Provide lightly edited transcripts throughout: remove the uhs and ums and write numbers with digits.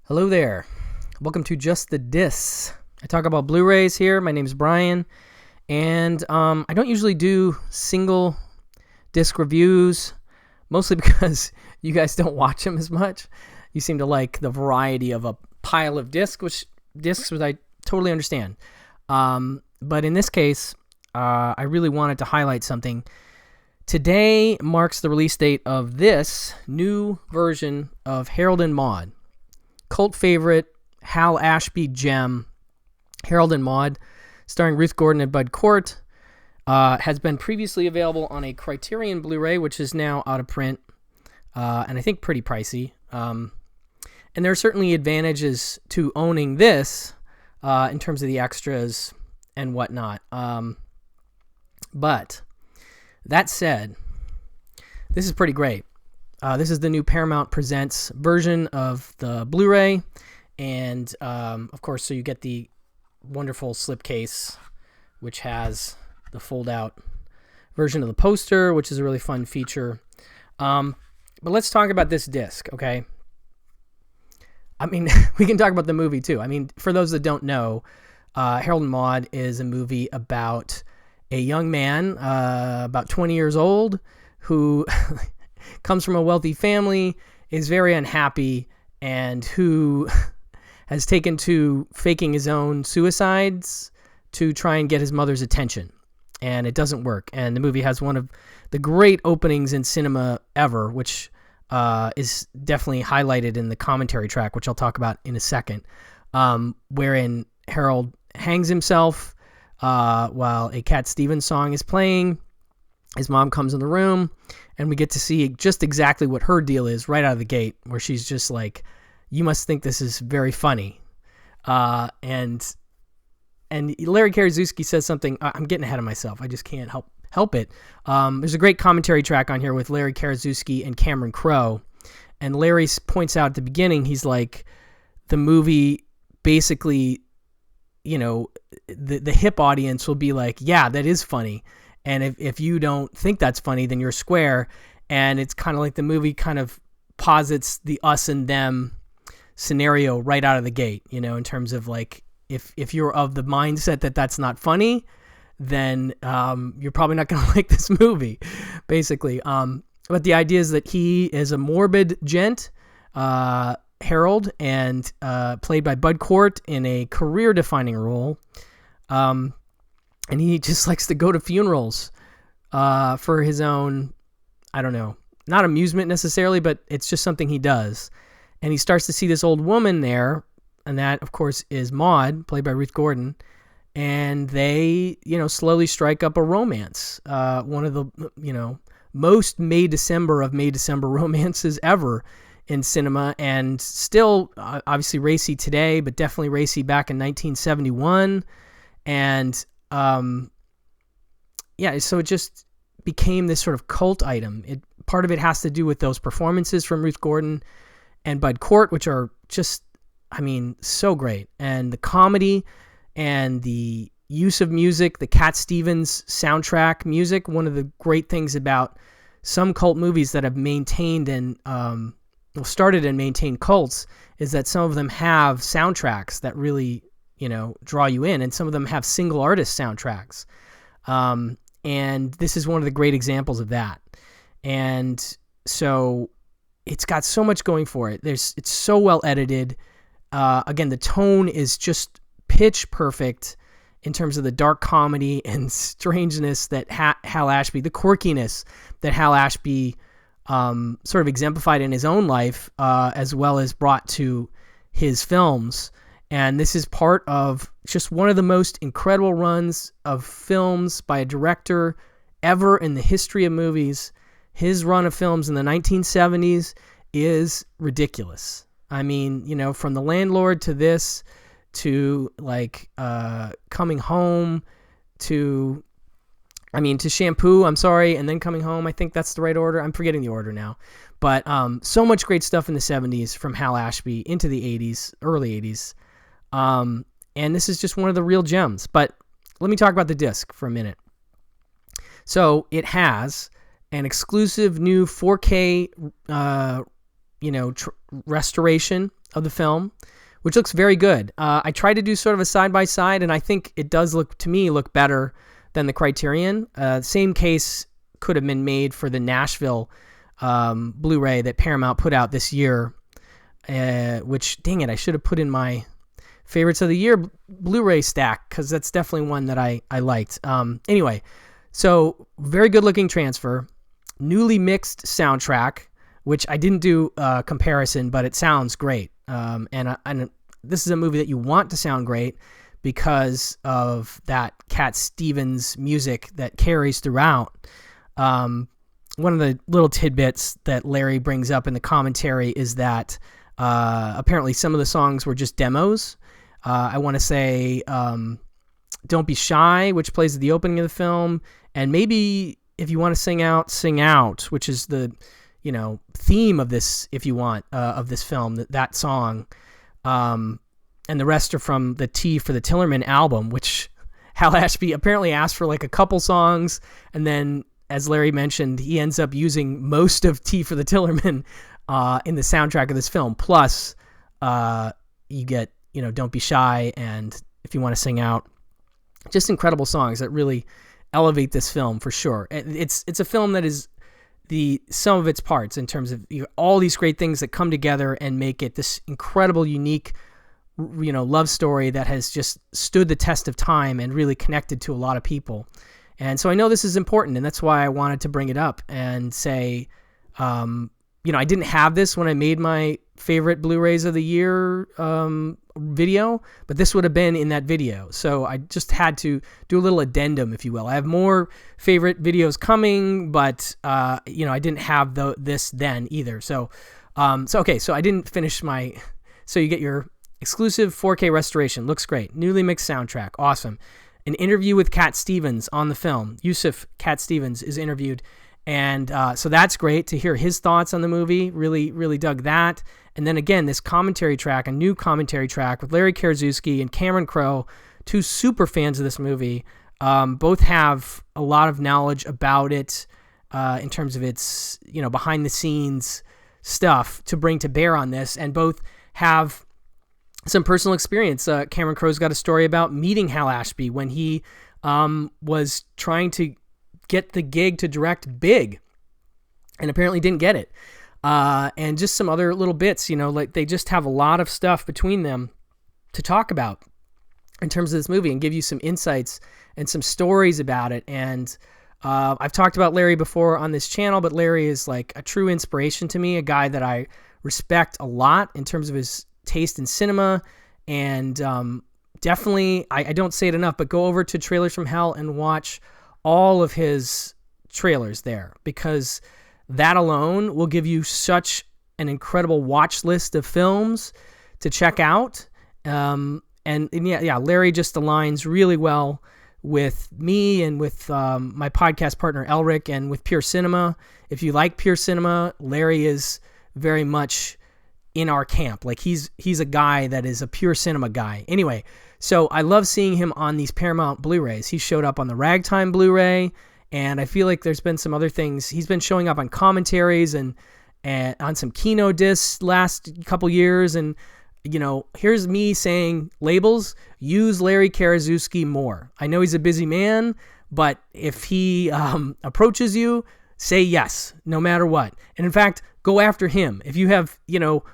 Hello there. Welcome to Just the Discs. I talk about Blu-rays here. My name is Brian, and I don't usually do single disc reviews, mostly because you guys don't watch them as much. You seem to like the variety of a pile of discs, which I totally understand. But in this case, I really wanted to highlight something. Today marks the release date of this new version of Harold and Maude. Cult favorite, Hal Ashby gem, Harold and Maude, starring Ruth Gordon and Bud Cort, has been previously available on a Criterion Blu-ray, which is now out of print, and I think pretty pricey. And there are certainly advantages to owning this in terms of the extras and whatnot. But that said, this is pretty great. This is the new Paramount Presents version of the Blu-ray, and of course, so you get the wonderful slipcase, which has the fold-out version of the poster, which is a really fun feature. But let's talk about this disc, okay? I mean, we can talk about the movie too. I mean, for those that don't know, Harold and Maude is a movie about a young man, about 20 years old, who comes from a wealthy family, is very unhappy, and who has taken to faking his own suicides to try and get his mother's attention. And it doesn't work. And the movie has one of the great openings in cinema ever, which is definitely highlighted in the commentary track, which I'll talk about in a second, wherein Harold hangs himself while a Cat Stevens song is playing. His mom comes in the room, and we get to see just exactly what her deal is right out of the gate, where she's just like, you must think this is very funny. And Larry Karaszewski says something, I'm getting ahead of myself, I just can't help it. There's a great commentary track on here with Larry Karaszewski and Cameron Crowe, and Larry points out at the beginning, he's like, the movie basically, you know, the hip audience will be like, yeah, that is funny. And if you don't think that's funny, then you're square. And it's kind of like the movie kind of posits the us and them scenario right out of the gate, you know, in terms of like, if you're of the mindset that that's not funny, then you're probably not going to like this movie, basically. But the idea is that he is a morbid gent, Harold, and played by Bud Cort in a career-defining role. And he just likes to go to funerals for his own, I don't know, not amusement necessarily, but it's just something he does. And he starts to see this old woman there, and that, of course, is Maude, played by Ruth Gordon. And they, you know, slowly strike up a romance. One of the, you know, most May December romances ever in cinema, and still obviously racy today, but definitely racy back in 1971. And yeah, so it just became this sort of cult item. Part of it has to do with those performances from Ruth Gordon and Bud Cort, which are just, I mean, so great. And the comedy and the use of music, the Cat Stevens soundtrack music, one of the great things about some cult movies that have maintained and started and maintained cults is that some of them have soundtracks that really, you know, draw you in, and some of them have single artist soundtracks. And this is one of the great examples of that. And so it's got so much going for it. It's so well edited. Again, the tone is just pitch perfect in terms of the dark comedy and strangeness that Hal Ashby, the quirkiness that Hal Ashby sort of exemplified in his own life, as well as brought to his films. And this is part of just one of the most incredible runs of films by a director ever in the history of movies. His run of films in the 1970s is ridiculous. I mean, you know, from The Landlord to this, to like Coming Home, to Shampoo, I'm sorry, and then Coming Home. I think that's the right order. I'm forgetting the order now. But so much great stuff in the 70s from Hal Ashby into the 80s, early 80s. And this is just one of the real gems. But let me talk about the disc for a minute. So it has an exclusive new 4K restoration of the film, which looks very good. I tried to do sort of a side-by-side, and I think it does look better than the Criterion. Same case could have been made for the Nashville Blu-ray that Paramount put out this year, which, dang it, I should have put in my favorites of the year Blu-ray stack, because that's definitely one that I liked. Anyway, so very good looking transfer, newly mixed soundtrack, which I didn't do a comparison, but it sounds great. And this is a movie that you want to sound great because of that Cat Stevens music that carries throughout. One of the little tidbits that Larry brings up in the commentary is that apparently some of the songs were just demos. I want to say Don't Be Shy, which plays at the opening of the film, and maybe If You Want to Sing Out, Sing Out, which is the theme of this, if you want, of this film, that song. And the rest are from the T for the Tillerman album, which Hal Ashby apparently asked for like a couple songs, and then, as Larry mentioned, he ends up using most of T for the Tillerman in the soundtrack of this film. Plus, you get, Don't Be Shy and If You Want to Sing Out. Just incredible songs that really elevate this film for sure. It's a film that is the sum of its parts in terms of all these great things that come together and make it this incredible, unique, love story that has just stood the test of time and really connected to a lot of people. And so I know this is important, and that's why I wanted to bring it up and say, I didn't have this when I made my favorite Blu-rays of the year video, but this would have been in that video. So I just had to do a little addendum, if you will. I have more favorite videos coming, but I didn't have this then either. So okay, so I didn't finish my. So you get your exclusive 4K restoration. Looks great. Newly mixed soundtrack. Awesome. An interview with Cat Stevens on the film. Yusuf Cat Stevens is interviewed. And so that's great to hear his thoughts on the movie. Really, really dug that. And then again, this commentary track, a new commentary track with Larry Karaszewski and Cameron Crowe, two super fans of this movie. Both have a lot of knowledge about it in terms of its, behind the scenes stuff to bring to bear on this. And both have some personal experience. Cameron Crowe's got a story about meeting Hal Ashby when he was trying to get the gig to direct Big and apparently didn't get it. And just some other little bits, like they just have a lot of stuff between them to talk about in terms of this movie and give you some insights and some stories about it. And I've talked about Larry before on this channel, but Larry is like a true inspiration to me, a guy that I respect a lot in terms of his taste in cinema. And definitely, I don't say it enough, but go over to Trailers from Hell and watch all of his trailers there, because that alone will give you such an incredible watch list of films to check out. And yeah, Larry just aligns really well with me and with my podcast partner Elric and with Pure Cinema. If you like Pure Cinema, Larry is very much in our camp. Like he's a guy that is a Pure Cinema guy. Anyway, so I love seeing him on these Paramount Blu-rays. He showed up on the Ragtime Blu-ray, and I feel like there's been some other things. He's been showing up on commentaries and on some Kino discs last couple years. And, here's me saying, labels, use Larry Karaszewski more. I know he's a busy man, but if he approaches you, say yes, no matter what. And in fact, go after him. If you have,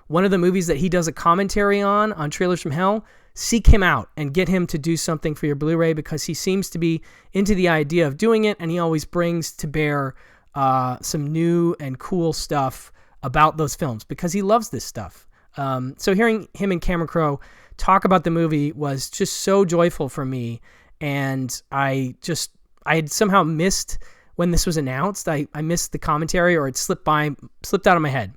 one of the movies that he does a commentary on Trailers from Hell, seek him out and get him to do something for your Blu-ray, because he seems to be into the idea of doing it, and he always brings to bear some new and cool stuff about those films because he loves this stuff. So hearing him and Cameron Crowe talk about the movie was just so joyful for me, and I had somehow missed when this was announced. I missed the commentary, or it slipped out of my head.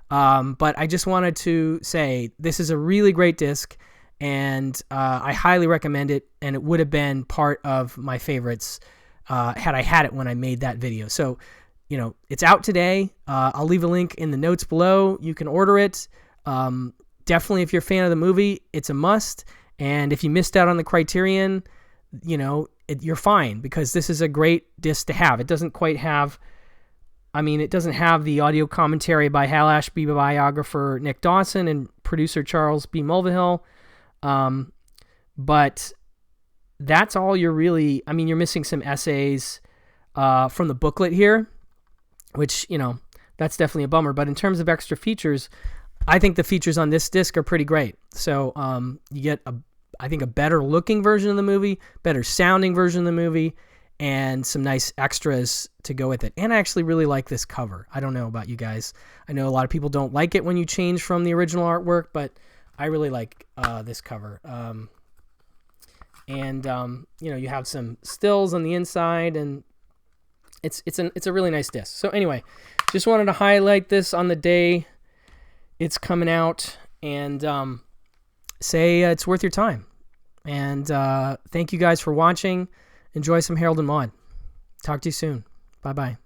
But I just wanted to say this is a really great disc, and I highly recommend it, and it would have been part of my favorites had I had it when I made that video. So, it's out today. I'll leave a link in the notes below. You can order it. Definitely, if you're a fan of the movie, it's a must. And if you missed out on the Criterion, you're fine, because this is a great disc to have. It doesn't quite have I mean, it doesn't have the audio commentary by Hal Ashby biographer Nick Dawson and producer Charles B. Mulvihill. But that's all you're really... I mean, you're missing some essays from the booklet here, which, you know, that's definitely a bummer. But in terms of extra features, I think the features on this disc are pretty great. So you get, I think, a better looking version of the movie, better sounding version of the movie, and some nice extras to go with it. And I actually really like this cover. I don't know about you guys. I know a lot of people don't like it when you change from the original artwork, but I really like this cover. You know, you have some stills on the inside, and it's a really nice disc. So anyway, just wanted to highlight this on the day it's coming out, and say it's worth your time. And thank you guys for watching. Enjoy some Harold and Maude. Talk to you soon. Bye-bye.